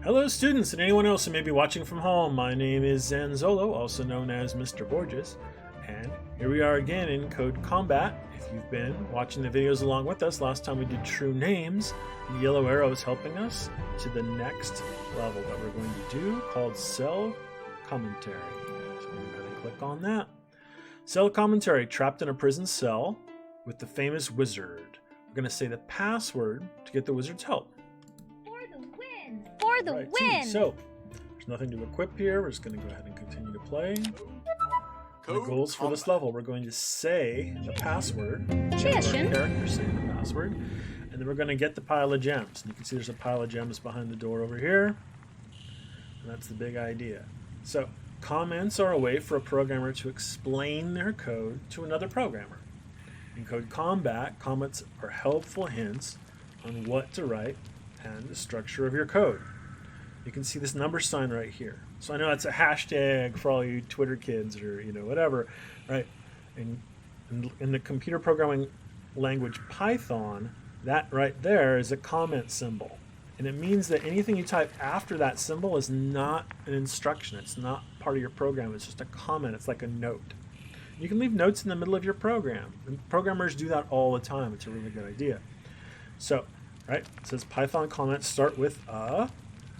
Hello students and anyone else who may be watching from home. My name is Zanzolo, also known as Mr. Borges, and here we are again in CodeCombat. If you've been watching the videos along with us, last time we did true names. The yellow arrow is helping us to the next level that we're going to do called Cell Commentary. So we're going to click on that. Cell Commentary, trapped in a prison cell with the famous wizard. We're going to say the password to get the wizard's help. For the win! So, there's nothing to equip here. We're just going to go ahead and continue to play. The goals for this level, we're going to say the password. Character say the password. And then we're going to get the pile of gems. And you can see there's a pile of gems behind the door over here. And that's the big idea. So, comments are a way for a programmer to explain their code to another programmer. In CodeCombat, comments are helpful hints on what to write and the structure of your code. You can see this number sign right here. So I know that's a hashtag for all you Twitter kids or whatever, right? In the computer programming language Python, that right there is a comment symbol. And it means that anything you type after that symbol is not an instruction. It's not part of your program. It's just a comment. It's like a note. You can leave notes in the middle of your program. And programmers do that all the time. It's a really good idea. So, right, it says Python comments start with a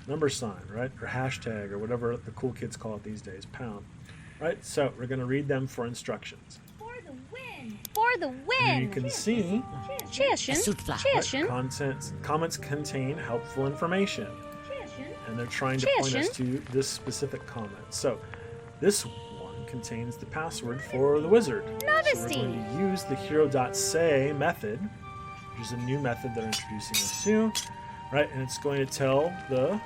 number sign, right, or hashtag, or whatever the cool kids call it these days, pound, right? So we're going to read them for instructions. For the win! For the win! And you can see comments contain helpful information, and they're trying to point us to this specific comment. So this one contains the password for the wizard. So we're going to use the hero.say method, which is a new method they're introducing us to, right? And it's going to tell the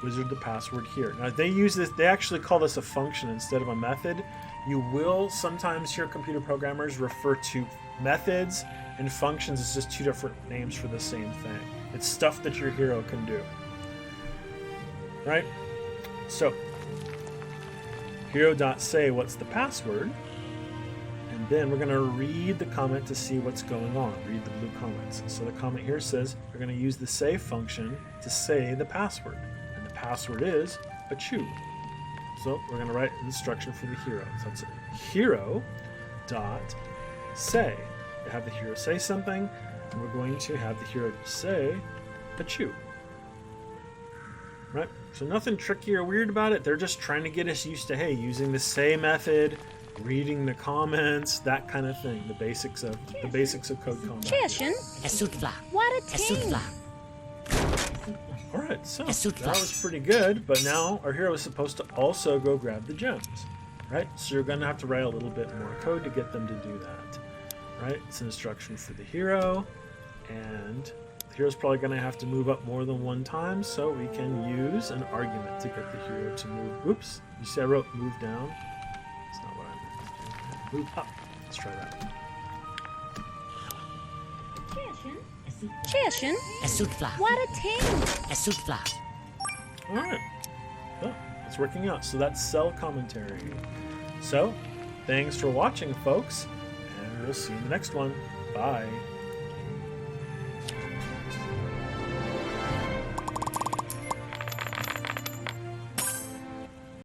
wizard the password here. Now they use this, they actually call this a function instead of a method. You will sometimes hear computer programmers refer to methods and functions as just two different names for the same thing. It's stuff that your hero can do, right? So hero.say what's the password, and then we're going to read the comment to see what's going on. Read the blue comments. So the comment here says we're going to use the say function to say the password. And the password is a chew. So we're going to write an instruction for the hero. So that's hero dot say. We have the hero say something, and we're going to have the hero say a chew. Right? So nothing tricky or weird about it. They're just trying to get us used to, hey, using the say method, reading the comments, that kind of thing. The basics of CodeCombat. What a team! All right, so that was pretty good. But now our hero is supposed to also go grab the gems, right? So you're going to have to write a little bit more code to get them to do that, right? It's an instruction for the hero, and the hero's probably going to have to move up more than one time. So we can use an argument to get the hero to move. Oops! You see, I wrote move down. That's not what I meant. Move up. Let's try that. What a team! Alright. Well, it's working out. So that's cell commentary. So, thanks for watching, folks. And we'll see you in the next one. Bye.